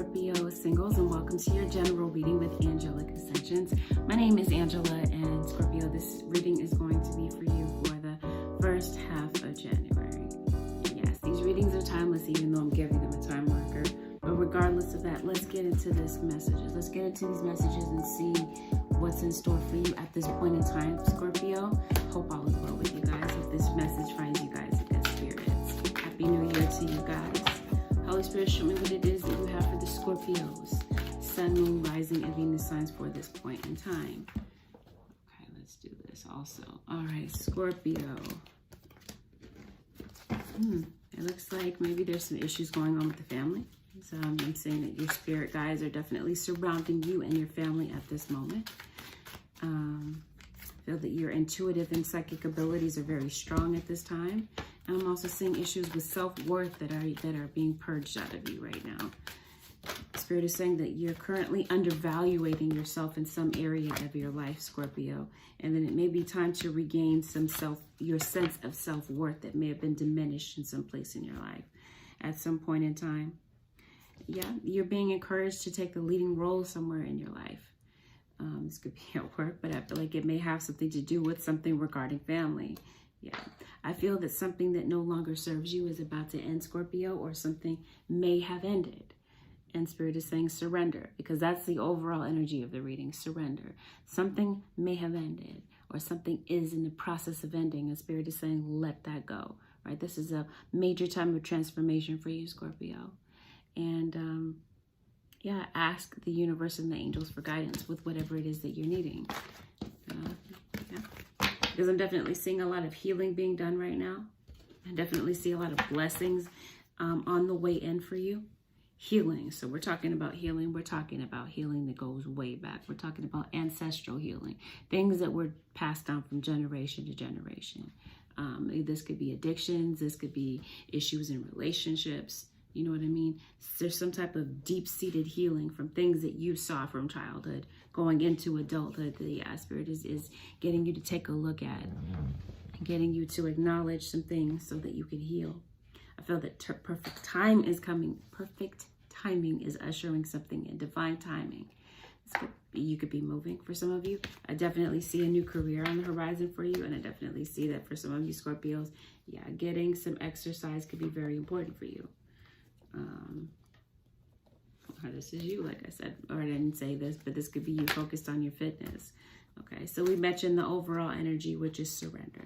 Scorpio singles, and welcome to your general reading with Angelic Ascensions. My name is Angela, and Scorpio, this reading is going to be for you for the first half of January. Yes, these readings are timeless, even though I'm giving them a time marker. But regardless of that, let's get into these messages. Let's get into these messages and see what's in store for you at this point in time, Scorpio. Hope all is well with you guys. If this message finds you guys in good spirits. Happy New Year to you guys. Holy Spirit, show me what it is that you have for the Scorpios. Sun, Moon, Rising, and Venus signs for this point in time. Okay, let's do this also. All right, Scorpio. It looks like maybe there's some issues going on with the family. So I'm saying that your spirit guides are definitely surrounding you and your family at this moment. I feel that your intuitive and psychic abilities are very strong at this time. And I'm also seeing issues with self-worth that are being purged out of you right now. Spirit is saying that you're currently undervaluating yourself in some area of your life, Scorpio. And then it may be time to regain your sense of self-worth that may have been diminished in some place in your life at some point in time. Yeah, you're being encouraged to take the leading role somewhere in your life. This could be at work, but I feel like it may have something to do with something regarding family. Yeah, I feel that something that no longer serves you is about to end, Scorpio, or something may have ended. And Spirit is saying surrender, because that's the overall energy of the reading, surrender. Something may have ended, or something is in the process of ending, and Spirit is saying let that go, right? This is a major time of transformation for you, Scorpio. And yeah, ask the universe and the angels for guidance with whatever it is that you're needing. Because I'm definitely seeing a lot of healing being done right now. I definitely see a lot of blessings on the way in for you. Healing. So we're talking about healing. We're talking about healing that goes way back. We're talking about ancestral healing. Things that were passed down from generation to generation. This could be addictions. This could be issues in relationships. You know what I mean? There's some type of deep-seated healing from things that you saw from childhood going into adulthood. The Spirit is getting you to take a look at, getting you to acknowledge some things so that you can heal. I feel that perfect time is coming. Perfect timing is ushering something in, divine timing. You could be moving for some of you. I definitely see a new career on the horizon for you, and I definitely see that for some of you Scorpios, yeah, getting some exercise could be very important for you. This is you, like I said, or I didn't say this, but this could be you focused on your fitness. Okay, so we mentioned the overall energy, which is surrender.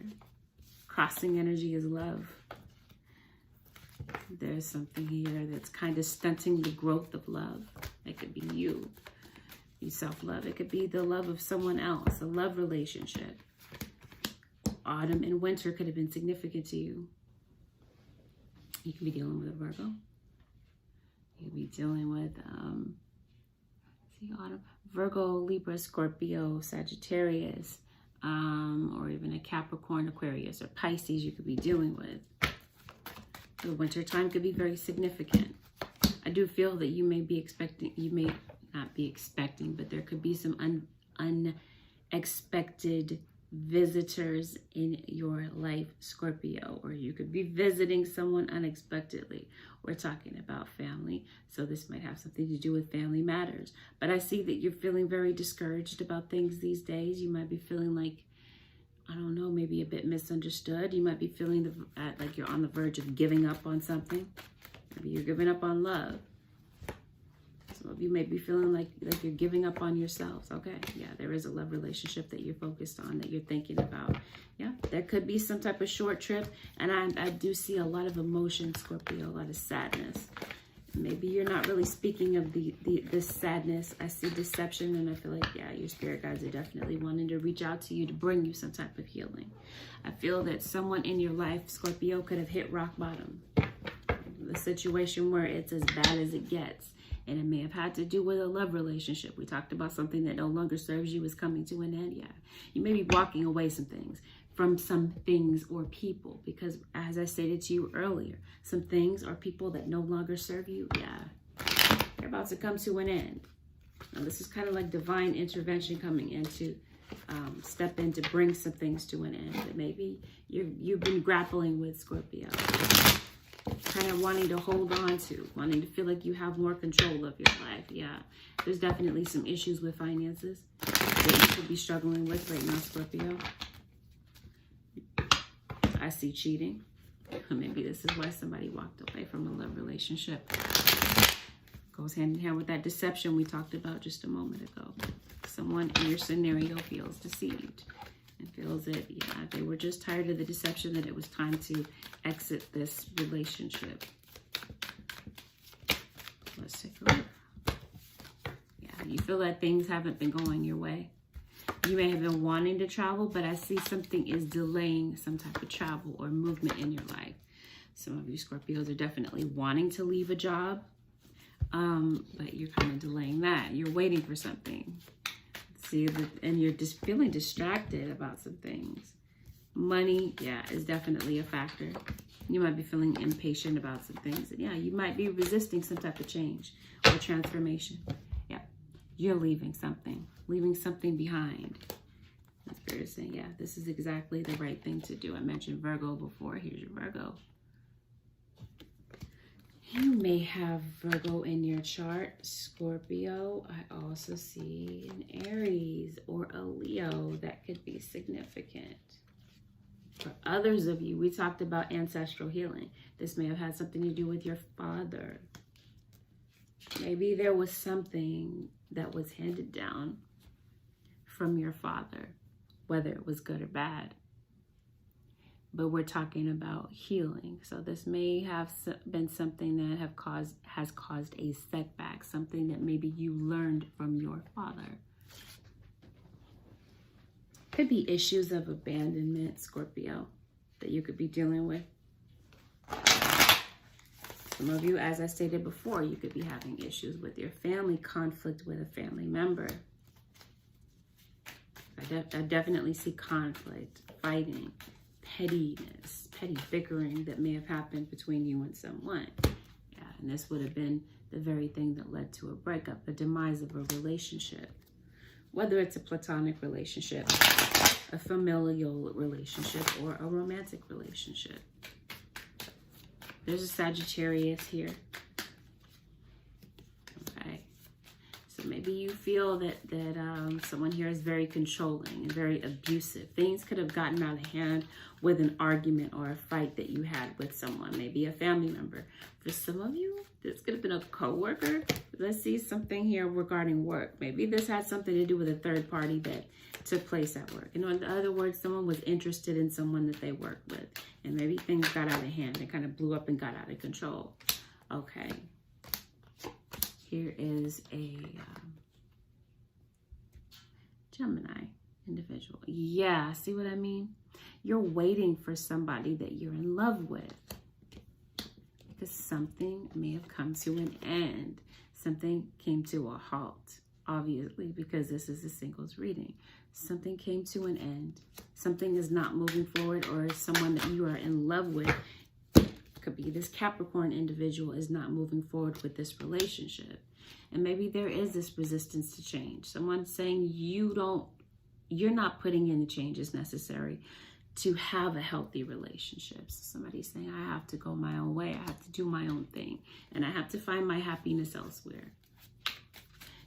Crossing energy is love. There's something here that's kind of stunting the growth of love. It could be you self-love. It could be the love of someone else, a love relationship. Autumn and winter could have been significant to you. You could be dealing with a Virgo. You could be dealing with, autumn, Virgo, Libra, Scorpio, Sagittarius, or even a Capricorn, Aquarius, or Pisces you could be dealing with. The winter time could be very significant. I do feel that you may not be expecting, but there could be some unexpected visitors in your life, Scorpio, or you could be visiting someone unexpectedly. We're talking about family, so this might have something to do with family matters. But I see that you're feeling very discouraged about things these days. You might be feeling like, I don't know, maybe a bit misunderstood. You might be feeling like you're on the verge of giving up on something. Maybe you're giving up on love. Some of you may be feeling like you're giving up on yourselves. Okay, yeah, there is a love relationship that you're focused on, that you're thinking about. Yeah, there could be some type of short trip, and I do see a lot of emotion, Scorpio, a lot of sadness. Maybe you're not really speaking of the sadness. I see deception, and I feel like, yeah, your spirit guides are definitely wanting to reach out to you to bring you some type of healing. I feel that someone in your life, Scorpio, could have hit rock bottom. The situation where it's as bad as it gets. And it may have had to do with a love relationship. We talked about something that no longer serves you is coming to an end. Yeah, you may be walking away from some things or people, because as I stated to you earlier, some things or people that no longer serve you, yeah, they're about to come to an end. Now, this is kind of like divine intervention coming in to step in to bring some things to an end that maybe you've been grappling with, Scorpio. kind of wanting to hold on to, wanting to feel like you have more control of your life. Yeah, there's definitely some issues with finances that you could be struggling with right now, Scorpio. I see cheating. Maybe this is why somebody walked away from a love relationship. Goes hand in hand with that deception we talked about just a moment ago. Someone in your scenario feels deceived and feels that, yeah, they were just tired of the deception, that it was time to exit this relationship. Let's take a look. Yeah, you feel that things haven't been going your way. You may have been wanting to travel, but I see something is delaying some type of travel or movement in your life. Some of you Scorpios are definitely wanting to leave a job, but you're kind of delaying that. You're waiting for something. See, and you're just feeling distracted about some things. Money, yeah, is definitely a factor. You might be feeling impatient about some things. Yeah, you might be resisting some type of change or transformation. Yeah, you're leaving something behind. The Spirit is saying, yeah, this is exactly the right thing to do. I mentioned Virgo before. Here's your Virgo. You may have Virgo in your chart, Scorpio. I also see an Aries or a Leo that could be significant. For others of you, we talked about ancestral healing. This may have had something to do with your father. Maybe there was something that was handed down from your father, whether it was good or bad. But we're talking about healing. So this may have been something that has caused a setback, something that maybe you learned from your father. Could be issues of abandonment, Scorpio, that you could be dealing with. Some of you, as I stated before, you could be having issues with your family, conflict with a family member. I definitely see conflict, fighting, pettiness, petty bickering that may have happened between you and someone. Yeah, and this would have been the very thing that led to a breakup, the demise of a relationship. Whether it's a platonic relationship, a familial relationship, or a romantic relationship. There's a Sagittarius here. Okay. So maybe you feel that someone here is very controlling and very abusive. Things could have gotten out of hand with an argument or a fight that you had with someone, maybe a family member. For some of you, this could have been a coworker. Let's see something here regarding work. Maybe this had something to do with a third party that took place at work. In other words, someone was interested in someone that they worked with, and maybe things got out of hand and kind of blew up and got out of control. Okay. Here is a Gemini individual. Yeah, see what I mean? You're waiting for somebody that you're in love with, because something may have come to an end. Something came to a halt, obviously, because this is a singles reading. Something came to an end. Something is not moving forward, or someone that you are in love with, could be this Capricorn individual, is not moving forward with this relationship. And maybe there is this resistance to change. Someone saying you're not putting in the changes necessary to have a healthy relationship. So somebody's saying, I have to go my own way. I have to do my own thing. And I have to find my happiness elsewhere.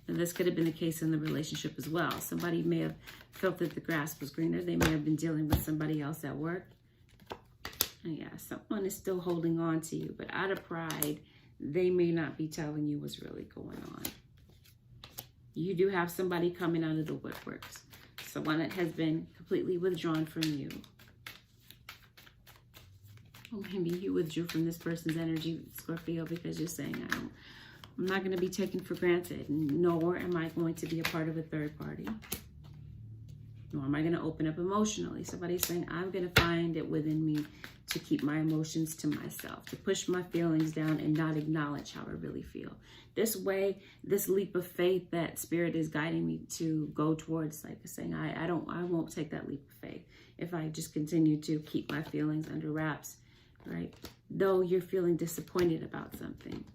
And this could have been the case in the relationship as well. Somebody may have felt that the grass was greener. They may have been dealing with somebody else at work. And yeah, someone is still holding on to you, but out of pride, they may not be telling you what's really going on. You do have somebody coming out of the woodworks. Someone that has been completely withdrawn from you. Or maybe you withdrew from this person's energy, Scorpio, because you're saying, I'm not going to be taken for granted, nor am I going to be a part of a third party. Nor am I going to open up emotionally. Somebody's saying, I'm going to find it within me to keep my emotions to myself, to push my feelings down and not acknowledge how I really feel. This way, this leap of faith that Spirit is guiding me to go towards, like saying, I won't take that leap of faith if I just continue to keep my feelings under wraps, right? Though you're feeling disappointed about something.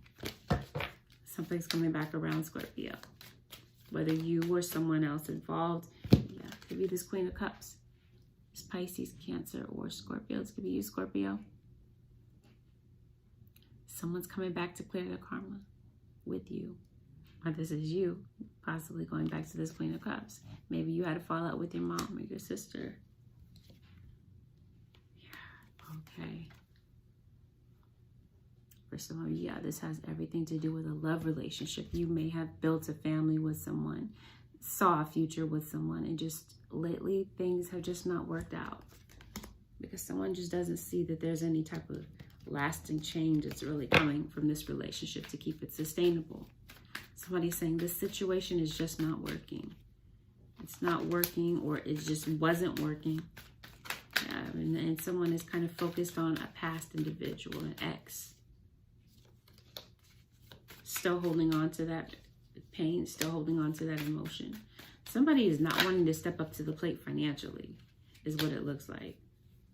Something's coming back around, Scorpio. Whether you or someone else involved, yeah, could be this Queen of Cups. It's Pisces, Cancer, or Scorpio. This could be you, Scorpio. Someone's coming back to clear their karma with you. Or this is you possibly going back to this Queen of Cups. Maybe you had a fallout with your mom or your sister. Yeah, okay. For some of you, yeah, this has everything to do with a love relationship. You may have built a family with someone, saw a future with someone, and just lately things have just not worked out. Because someone just doesn't see that there's any type of lasting change that's really coming from this relationship to keep it sustainable. Somebody's saying this situation is just not working. It's not working, or it just wasn't working. And someone is kind of focused on a past individual, an ex. Still holding on to that pain, still holding on to that emotion. Somebody is not wanting to step up to the plate financially, is what it looks like.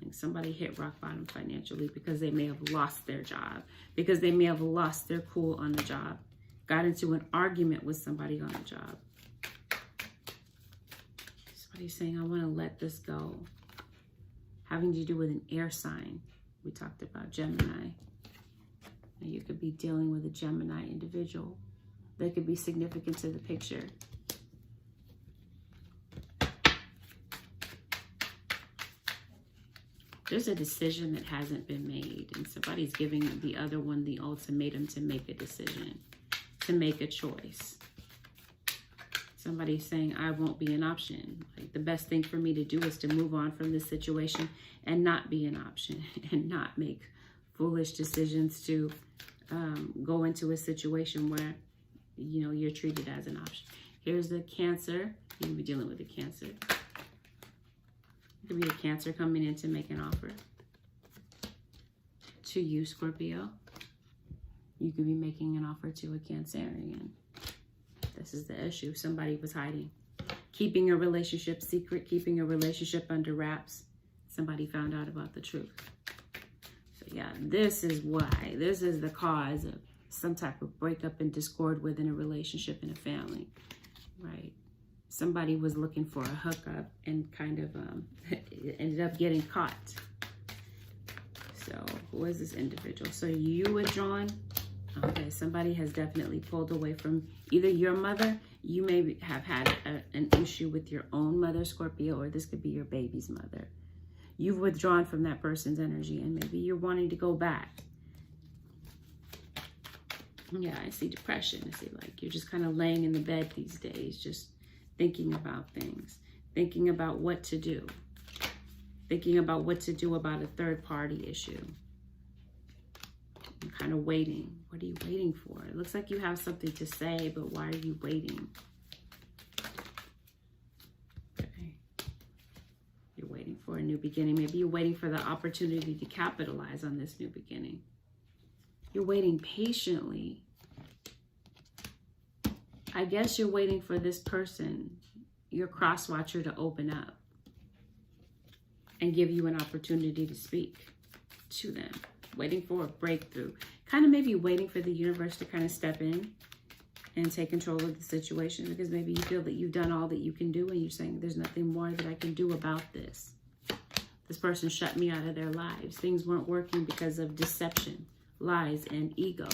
Like somebody hit rock bottom financially because they may have lost their job, because they may have lost their cool on the job, got into an argument with somebody on the job. Somebody's saying, I want to let this go. Having to do with an air sign. We talked about Gemini. Now you could be dealing with a Gemini individual. They could be significant to the picture. There's a decision that hasn't been made, and somebody's giving the other one the ultimatum to make a decision, to make a choice. Somebody's saying, I won't be an option. Like, the best thing for me to do is to move on from this situation and not be an option, and not make foolish decisions to go into a situation where, you know, you're treated as an option. Here's the Cancer. You can be dealing with a Cancer. It could be a Cancer coming in to make an offer to you, Scorpio. You could be making an offer to a Cancerian. This is the issue. Somebody was hiding, keeping a relationship secret, keeping a relationship under wraps. Somebody found out about the truth. So yeah, this is why. This is the cause of some type of breakup and discord within a relationship and a family, right? Somebody was looking for a hookup and kind of ended up getting caught. So who is this individual? So you withdrawn. Okay, somebody has definitely pulled away from either your mother. You may have had an issue with your own mother, Scorpio, or this could be your baby's mother. You've withdrawn from that person's energy, and maybe you're wanting to go back. Yeah, I see depression. I see like you're just kind of laying in the bed these days, just thinking about things, thinking about what to do, thinking about what to do about a third-party issue. I'm kind of waiting. What are you waiting for? It looks like you have something to say, but why are you waiting? Okay. You're waiting for a new beginning. Maybe you're waiting for the opportunity to capitalize on this new beginning. You're waiting patiently. I guess you're waiting for this person, your cross watcher, to open up and give you an opportunity to speak to them. Waiting for a breakthrough. Kind of maybe waiting for the universe to kind of step in and take control of the situation, because maybe you feel that you've done all that you can do and you're saying there's nothing more that I can do about this. This person shut me out of their lives. Things weren't working because of deception, lies, and ego.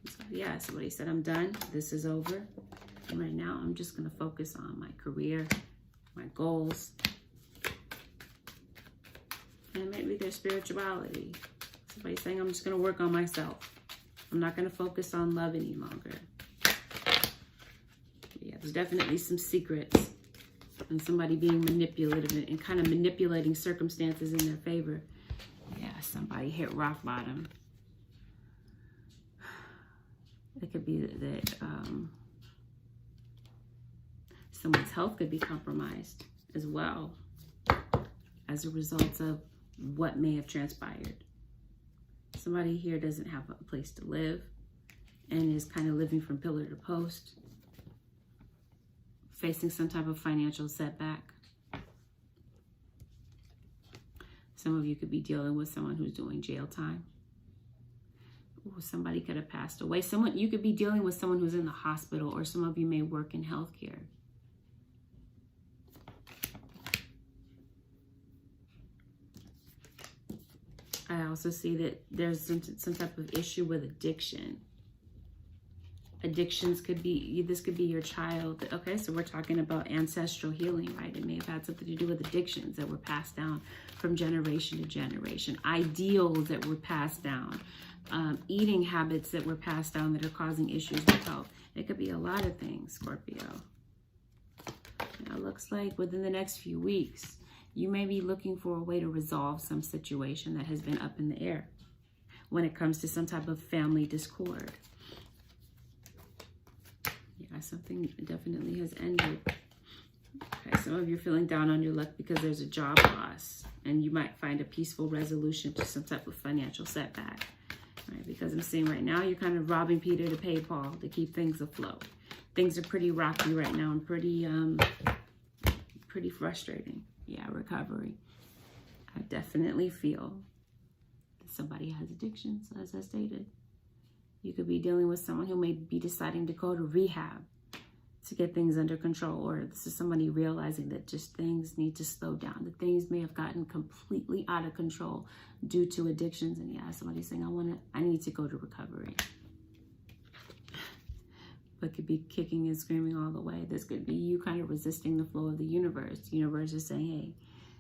So yeah, somebody said, I'm done. This is over. And right now, I'm just going to focus on my career, my goals, and maybe their spirituality. Somebody's saying, I'm just going to work on myself. I'm not going to focus on love any longer. Yeah, there's definitely some secrets and somebody being manipulative and kind of manipulating circumstances in their favor. Yeah, somebody hit rock bottom. It could be that someone's health could be compromised as well as a result of what may have transpired. Somebody here doesn't have a place to live and is kind of living from pillar to post, facing some type of financial setback. Some of you could be dealing with someone who's doing jail time. Ooh, somebody could have passed away. You could be dealing with someone who's in the hospital, or some of you may work in healthcare. I also see that there's some type of issue with addiction. Addictions could be, this could be your child. Okay, so we're talking about ancestral healing, right? It may have had something to do with addictions that were passed down from generation to generation, ideals that were passed down, eating habits that were passed down that are causing issues with health. It could be a lot of things, Scorpio. Now, it looks like within the next few weeks, you may be looking for a way to resolve some situation that has been up in the air when it comes to some type of family discord. Yeah, something definitely has ended. Okay, some of you are feeling down on your luck because there's a job loss, and you might find a peaceful resolution to some type of financial setback. Right, because I'm seeing right now you're kind of robbing Peter to pay Paul to keep things afloat. Things are pretty rocky right now and pretty frustrating. Yeah, recovery. I definitely feel that somebody has addictions, as I stated. You could be dealing with someone who may be deciding to go to rehab to get things under control, or this is somebody realizing that just things need to slow down, that things may have gotten completely out of control due to addictions. And yeah, somebody's saying, I need to go to recovery. But could be kicking and screaming all the way. This could be you kind of resisting the flow of the universe. The universe is saying, hey,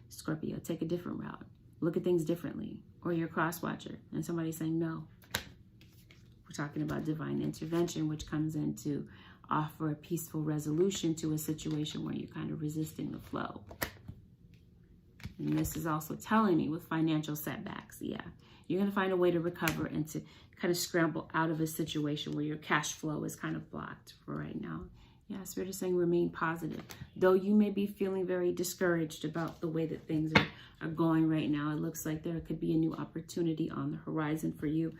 Scorpio, take a different route. Look at things differently. Or you're a cross watcher and somebody's saying no. We're talking about divine intervention, which comes in to offer a peaceful resolution to a situation where you're kind of resisting the flow. And this is also telling me with financial setbacks, yeah, you're going to find a way to recover and to kind of scramble out of a situation where your cash flow is kind of blocked for right now. Yeah, Spirit is saying remain positive. Though you may be feeling very discouraged about the way that things are going right now, it looks like there could be a new opportunity on the horizon for you,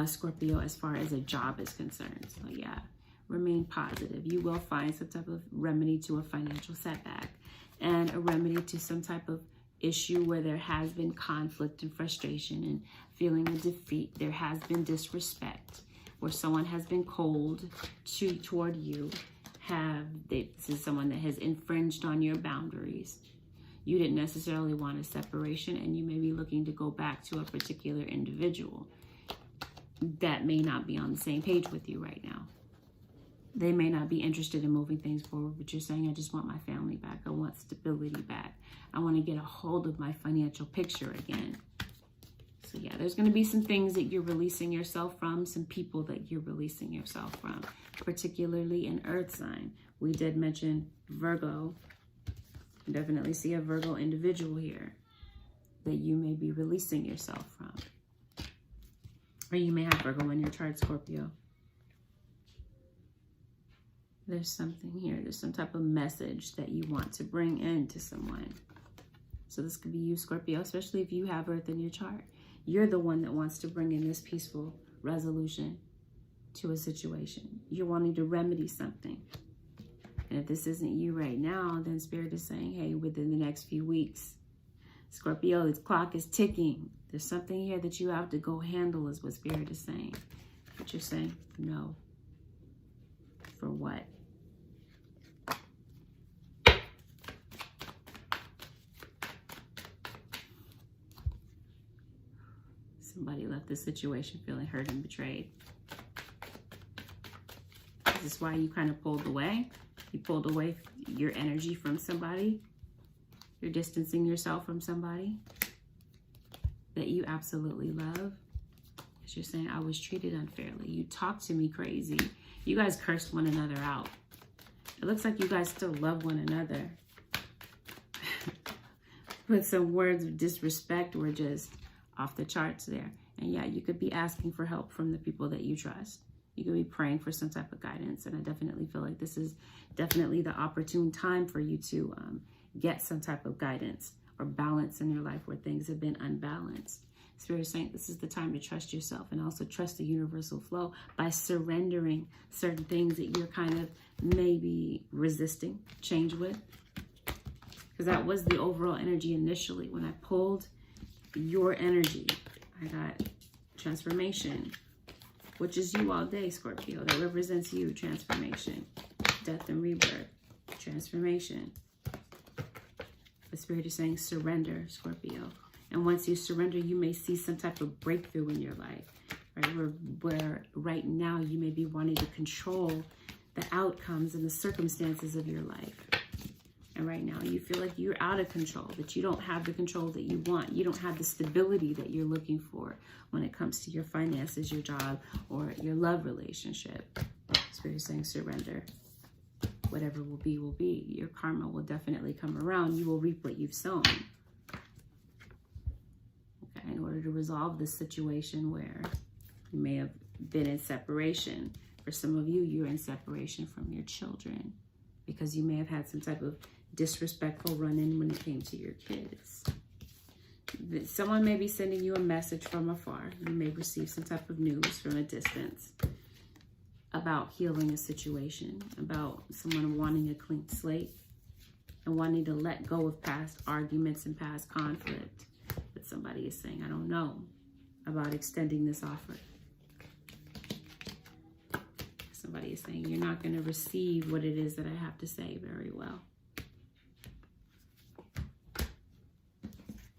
Scorpio, as far as a job is concerned. So yeah, remain positive. You will find some type of remedy to a financial setback and a remedy to some type of issue where there has been conflict and frustration and feeling a defeat. There has been disrespect, where someone has been cold toward you. This is someone that has infringed on your boundaries. You didn't necessarily want a separation, and you may be looking to go back to a particular individual that may not be on the same page with you right now. They may not be interested in moving things forward, but you're saying, I just want my family back. I want stability back. I want to get a hold of my financial picture again. So yeah, there's going to be some things that you're releasing yourself from, some people that you're releasing yourself from, particularly an earth sign. We did mention Virgo. I definitely see a Virgo individual here that you may be releasing yourself from. Or you may have Virgo in your chart, Scorpio. There's something here. There's some type of message that you want to bring in to someone. So this could be you, Scorpio, especially if you have Earth in your chart. You're the one that wants to bring in this peaceful resolution to a situation. You're wanting to remedy something. And if this isn't you right now, then Spirit is saying, hey, within the next few weeks, Scorpio, this clock is ticking. There's something here that you have to go handle, is what Spirit is saying. But you're saying, no. For what? Somebody left this situation feeling hurt and betrayed. Is this why you kind of pulled away? You pulled away your energy from somebody. You're distancing yourself from somebody that you absolutely love. Because you're saying, I was treated unfairly. You talked to me crazy. You guys cursed one another out. It looks like you guys still love one another. But some words of disrespect were just off the charts there. And yeah, you could be asking for help from the people that you trust. You could be praying for some type of guidance. And I definitely feel like this is definitely the opportune time for you to get some type of guidance or balance in your life where things have been unbalanced. Spirit is saying this is the time to trust yourself and also trust the universal flow by surrendering certain things that you're kind of maybe resisting change with. Because that was the overall energy initially. When I pulled your energy, I got transformation, which is you all day, Scorpio. That represents you, transformation, death and rebirth, transformation. The Spirit is saying surrender, Scorpio. And once you surrender, you may see some type of breakthrough in your life, right? Where right now you may be wanting to control the outcomes and the circumstances of your life. And right now you feel like you're out of control, that you don't have the control that you want. You don't have the stability that you're looking for when it comes to your finances, your job, or your love relationship. Spirit is saying surrender. Whatever will be, will be. Your karma will definitely come around. You will reap what you've sown. Okay, in order to resolve this situation where you may have been in separation. For some of you, you're in separation from your children because you may have had some type of disrespectful run-in when it came to your kids. Someone may be sending you a message from afar. You may receive some type of news from a distance about healing a situation, about someone wanting a clean slate and wanting to let go of past arguments and past conflict. But somebody is saying, I don't know about extending this offer. Somebody is saying, you're not going to receive what it is that I have to say very well.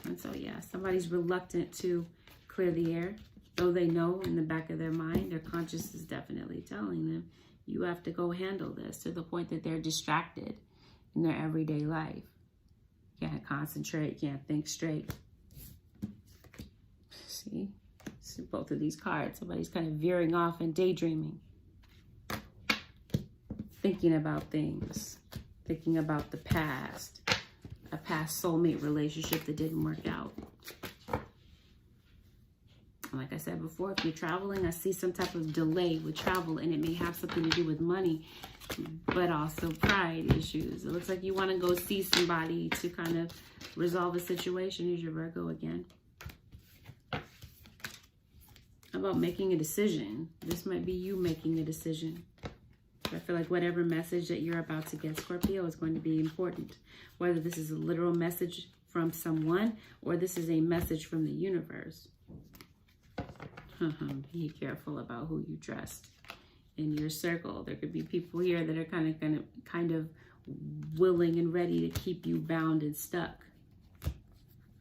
And so, yeah, somebody's reluctant to clear the air, though they know in the back of their mind, their conscience is definitely telling them, you have to go handle this, to the point that they're distracted in their everyday life. Can't concentrate, can't think straight. See both of these cards. Somebody's kind of veering off and daydreaming. Thinking about things, thinking about the past, a past soulmate relationship that didn't work out. Like I said before, if you're traveling, I see some type of delay with travel, and it may have something to do with money, but also pride issues. It looks like you want to go see somebody to kind of resolve a situation. Here's your Virgo again. How about making a decision? This might be you making a decision. I feel like whatever message that you're about to get, Scorpio, is going to be important. Whether this is a literal message from someone or this is a message from the universe. Be careful about who you trust in your circle. There could be people here that are kind of willing and ready to keep you bound and stuck.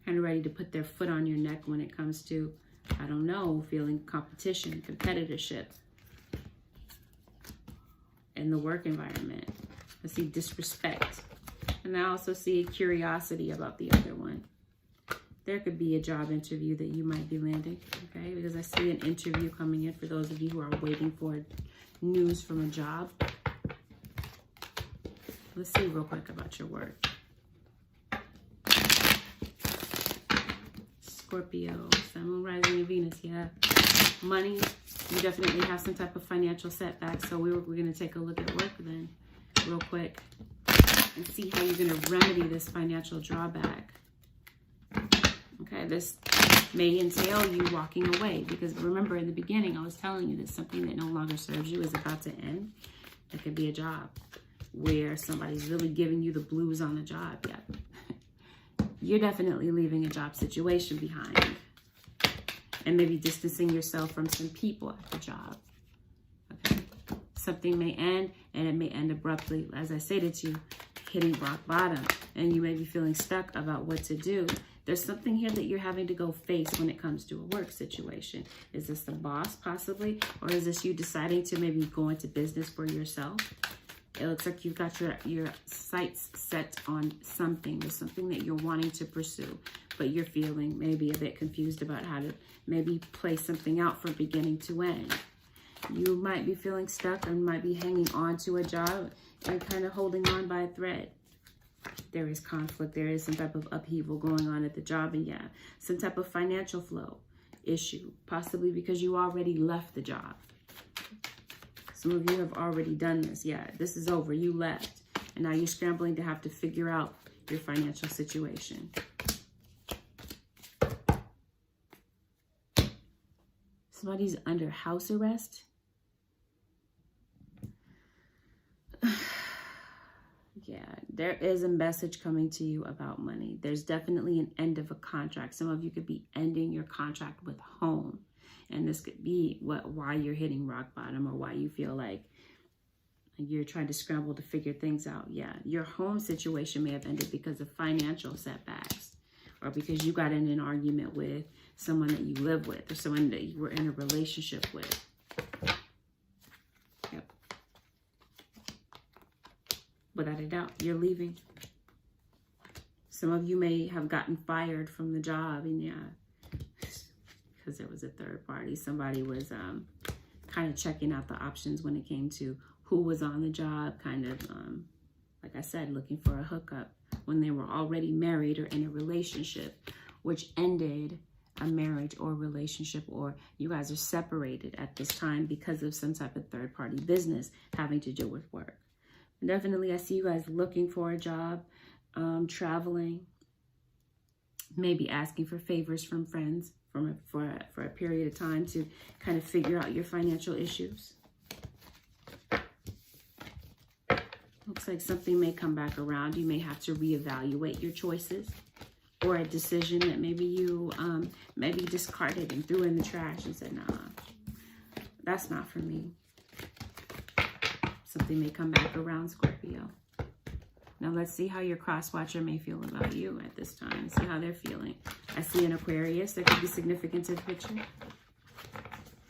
Kind of ready to put their foot on your neck when it comes to, I don't know, feeling competition, competitorship. In the work environment. I see disrespect. And I also see curiosity about the other one. There could be a job interview that you might be landing, okay? Because I see an interview coming in for those of you who are waiting for news from a job. Let's see real quick about your work. Scorpio, Sun, Moon, Rising, and Venus, yeah. Money. You definitely have some type of financial setback. So we're going to take a look at work then real quick and see how you're going to remedy this financial drawback. Okay, this may entail you walking away because remember in the beginning I was telling you that something that no longer serves you is about to end. It could be a job where somebody's really giving you the blues on the job. Yeah, you're definitely leaving a job situation behind. And maybe distancing yourself from some people at the job. Okay. Something may end, and it may end abruptly. As I stated to you, hitting rock bottom. And you may be feeling stuck about what to do. There's something here that you're having to go face when it comes to a work situation. Is this the boss, possibly? Or is this you deciding to maybe go into business for yourself? It looks like you've got your sights set on something. There's something that you're wanting to pursue, but you're feeling maybe a bit confused about how to maybe play something out from beginning to end. You might be feeling stuck and might be hanging on to a job and kind of holding on by a thread. There is conflict. There is some type of upheaval going on at the job, and yeah, some type of financial flow issue, possibly because you already left the job. Some of you have already done this. Yeah, this is over. You left. And now you're scrambling to have to figure out your financial situation. Somebody's under house arrest. Yeah, there is a message coming to you about money. There's definitely an end of a contract. Some of you could be ending your contract with home. And this could be why you're hitting rock bottom or why you feel like you're trying to scramble to figure things out. Yeah, your home situation may have ended because of financial setbacks. or because you got in an argument with someone that you live with or someone that you were in a relationship with. Yep. Without a doubt, you're leaving. Some of you may have gotten fired from the job, and yeah, because there was a third party. Somebody was kind of checking out the options when it came to who was on the job, kind of, like I said, looking for a hookup when they were already married or in a relationship, which ended a marriage or relationship, or you guys are separated at this time because of some type of third party business having to do with work. Definitely, I see you guys looking for a job, traveling, maybe asking for favors from friends for a period of time to kind of figure out your financial issues. Looks like something may come back around. You may have to reevaluate your choices, or a decision that maybe you maybe discarded and threw in the trash and said, nah, that's not for me. Something may come back around, Scorpio. Now let's see how your cross-watcher may feel about you at this time. See how they're feeling. I see an Aquarius that could be significant to the picture.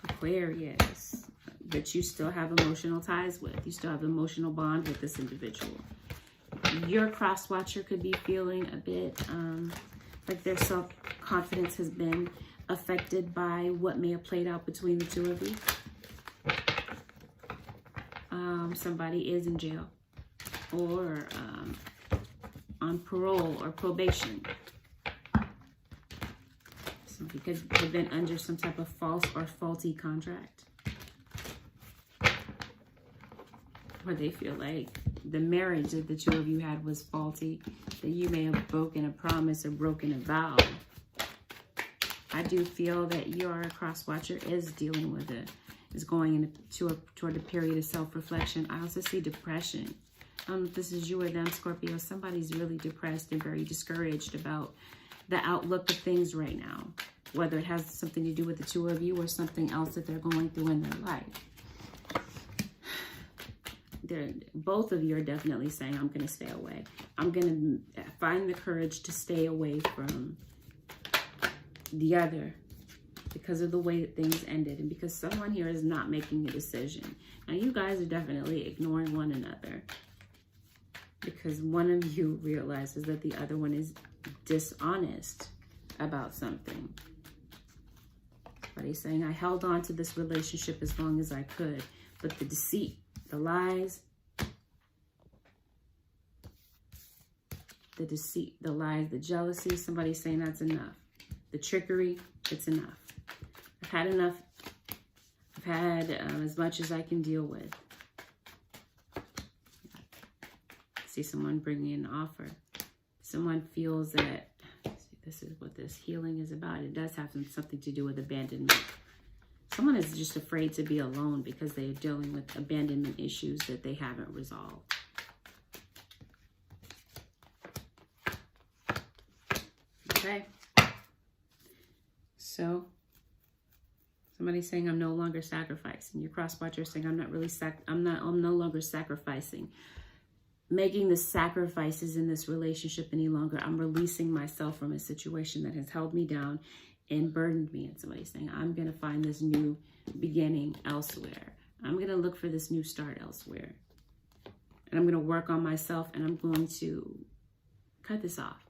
Aquarius. That you still have emotional ties with. You still have emotional bond with this individual. Your cross-watcher could be feeling a bit like their self-confidence has been affected by what may have played out between the two of you. Somebody is in jail or on parole or probation. Somebody could have been under some type of false or faulty contract. Or they feel like the marriage that the two of you had was faulty, that you may have broken a promise or broken a vow. I do feel that your cross-watcher is dealing with it, is going toward a period of self-reflection. I also see depression. I don't know if this is you or them, Scorpio. Somebody's really depressed and very discouraged about the outlook of things right now, whether it has something to do with the two of you or something else that they're going through in their life. Both of you are definitely saying, I'm going to stay away. I'm going to find the courage to stay away from the other because of the way that things ended and because someone here is not making a decision. Now, you guys are definitely ignoring one another because one of you realizes that the other one is dishonest about something. But he's saying, I held on to this relationship as long as I could, but the deceit, the lies, the deceit, the lies, the jealousy, somebody's saying that's enough. The trickery, it's enough. I've had enough. I've had as much as I can deal with. See someone bringing an offer. Someone feels that, this is what this healing is about. It does have something to do with abandonment. Someone is just afraid to be alone because they are dealing with abandonment issues that they haven't resolved. Okay. So, somebody's saying, I'm no longer sacrificing. Your cross-watcher is saying, I'm no longer sacrificing. Making the sacrifices in this relationship any longer. I'm releasing myself from a situation that has held me down and burdened me. And somebody's saying, I'm going to find this new beginning elsewhere. I'm going to look for this new start elsewhere. And I'm going to work on myself and I'm going to cut this off.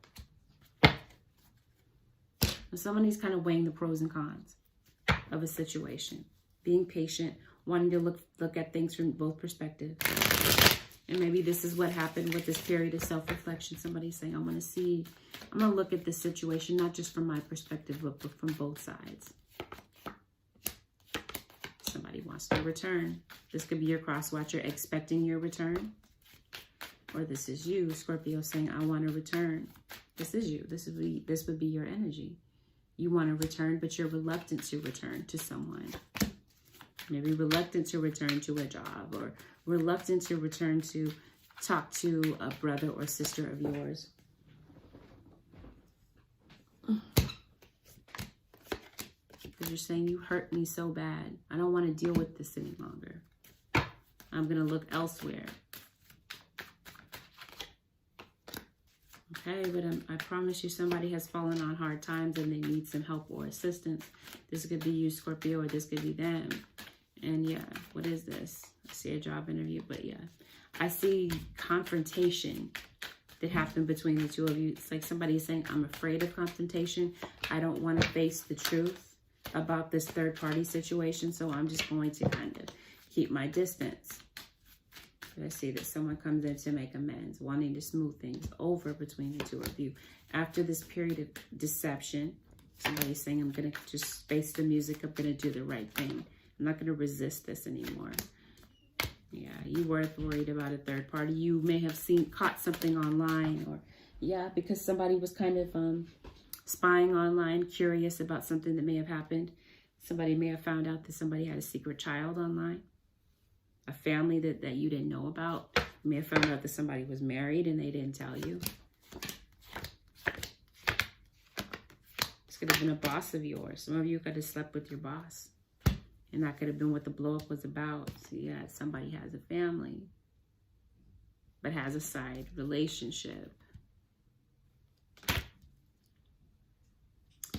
So somebody's kind of weighing the pros and cons of a situation. Being patient, wanting to look at things from both perspectives. And maybe this is what happened with this period of self-reflection. Somebody's saying, I'm going to look at this situation, not just from my perspective, but from both sides. Somebody wants to return. This could be your cross-watcher expecting your return. Or this is you, Scorpio, saying, I want to return. This is you. This would be your energy. You want to return, but you're reluctant to return to someone. Maybe reluctant to return to a job, or reluctant to return to talk to a brother or sister of yours. Because you're saying, you hurt me so bad. I don't want to deal with this any longer. I'm going to look elsewhere. Okay, but I promise you somebody has fallen on hard times and they need some help or assistance. This could be you, Scorpio, or this could be them. And yeah, what is this? I see a job interview, but yeah. I see confrontation that happened between the two of you. It's like somebody is saying, I'm afraid of confrontation. I don't want to face the truth about this third party situation, so I'm just going to kind of keep my distance. But I see that someone comes in to make amends, wanting to smooth things over between the two of you. After this period of deception, somebody's saying, I'm going to just face the music. I'm going to do the right thing. I'm not going to resist this anymore. Yeah, you were worried about a third party. You may have caught something online, or yeah, because somebody was kind of spying online, curious about something that may have happened. Somebody may have found out that somebody had a secret child online. A family that you didn't know about. You may have found out that somebody was married and they didn't tell you. This could have been a boss of yours. Some of you could have slept with your boss. And that could have been what the blow up was about. So yeah, somebody has a family, but has a side relationship.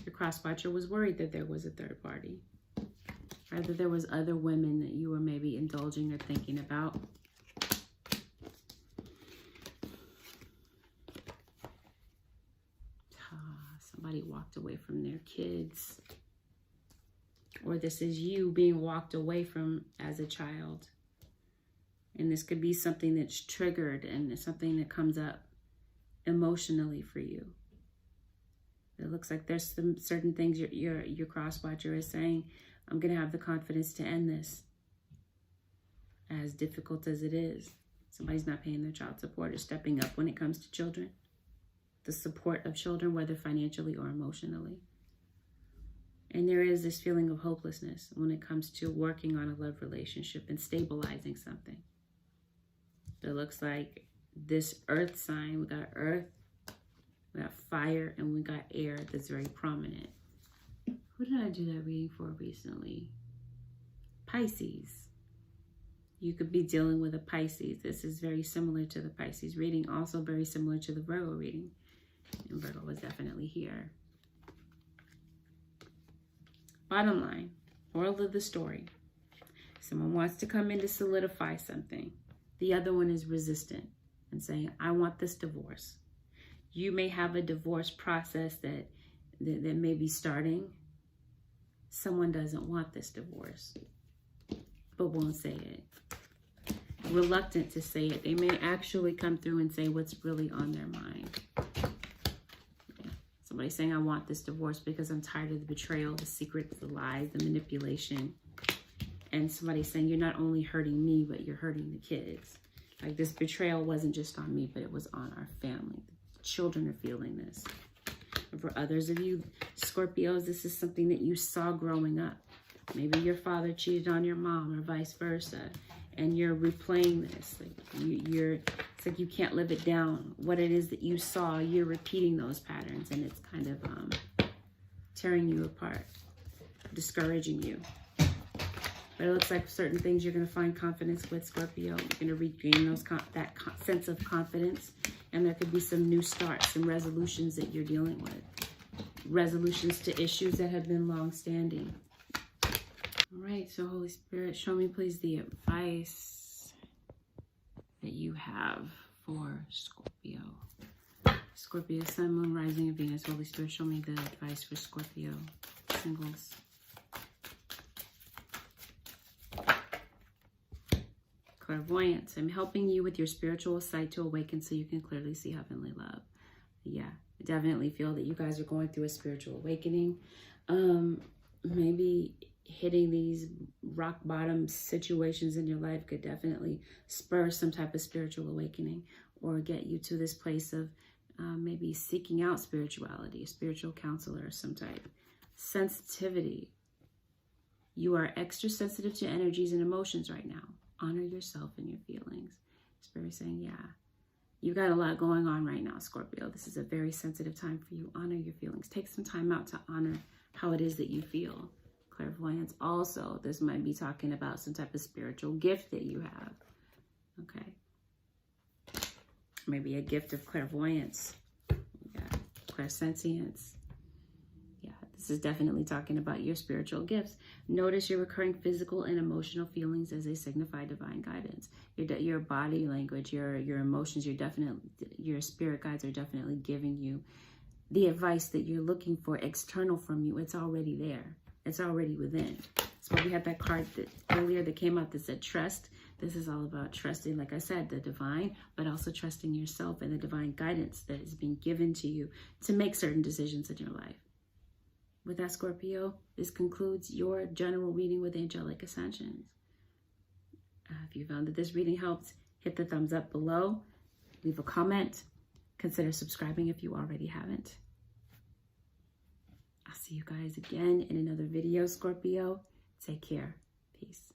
Your cross-watcher was worried that there was a third party. Or that there was other women that you were maybe indulging or thinking about. Somebody walked away from their kids. Or this is you being walked away from as a child. And this could be something that's triggered and something that comes up emotionally for you. It looks like there's some certain things your cross-watcher is saying, I'm going to have the confidence to end this. As difficult as it is. Somebody's not paying their child support or stepping up when it comes to children. The support of children, whether financially or emotionally. And there is this feeling of hopelessness when it comes to working on a love relationship and stabilizing something. It looks like this earth sign, we got earth, we got fire, and we got air that's very prominent. Who did I do that reading for recently? Pisces. You could be dealing with a Pisces. This is very similar to the Pisces reading, also very similar to the Virgo reading. And Virgo was definitely here. Bottom line, moral of the story. Someone wants to come in to solidify something. The other one is resistant and saying, I want this divorce. You may have a divorce process that may be starting. Someone doesn't want this divorce, but won't say it. Reluctant to say it. They may actually come through and say what's really on their mind. Yeah. Somebody's saying, I want this divorce because I'm tired of the betrayal, the secrets, the lies, the manipulation. And somebody's saying, you're not only hurting me, but you're hurting the kids. Like this betrayal wasn't just on me, but it was on our family. The children are feeling this. And for others of you, Scorpios, this is something that you saw growing up. Maybe your father cheated on your mom or vice versa. And you're replaying this. Like it's like you can't live it down. What it is that you saw, you're repeating those patterns. And it's kind of tearing you apart, discouraging you. But it looks like certain things you're going to find confidence with, Scorpio. You're going to regain that sense of confidence. And there could be some new starts, some resolutions that you're dealing with. Resolutions to issues that have been long-standing. All right, so Holy Spirit, show me, please, the advice that you have for Scorpio. Scorpio, Sun, Moon, Rising, and Venus. Holy Spirit, show me the advice for Scorpio singles. Clairvoyance. I'm helping you with your spiritual sight to awaken so you can clearly see heavenly love. Yeah, I definitely feel that you guys are going through a spiritual awakening. Maybe hitting these rock bottom situations in your life could definitely spur some type of spiritual awakening or get you to this place of maybe seeking out spirituality, a spiritual counselor of some type. Sensitivity. You are extra sensitive to energies and emotions right now. Honor yourself and your feelings. Spirit saying, yeah, you got a lot going on right now, Scorpio. This is a very sensitive time for you. Honor your feelings. Take some time out to honor how it is that you feel. Clairvoyance. Also, this might be talking about some type of spiritual gift that you have. Okay. Maybe a gift of clairvoyance. clairsentience. Yeah, this is definitely talking about your spiritual gifts. Notice your recurring physical and emotional feelings as they signify divine guidance. Your body language, your emotions, your spirit guides are definitely giving you the advice that you're looking for external from you. It's already there. It's already within. So we had that card earlier that came out that said trust. This is all about trusting, like I said, the divine, but also trusting yourself and the divine guidance that is being given to you to make certain decisions in your life. With that, Scorpio, this concludes your general reading with Angelic Ascensions. If you found that this reading helped, hit the thumbs up below, leave a comment, consider subscribing if you already haven't. I'll see you guys again in another video, Scorpio. Take care. Peace.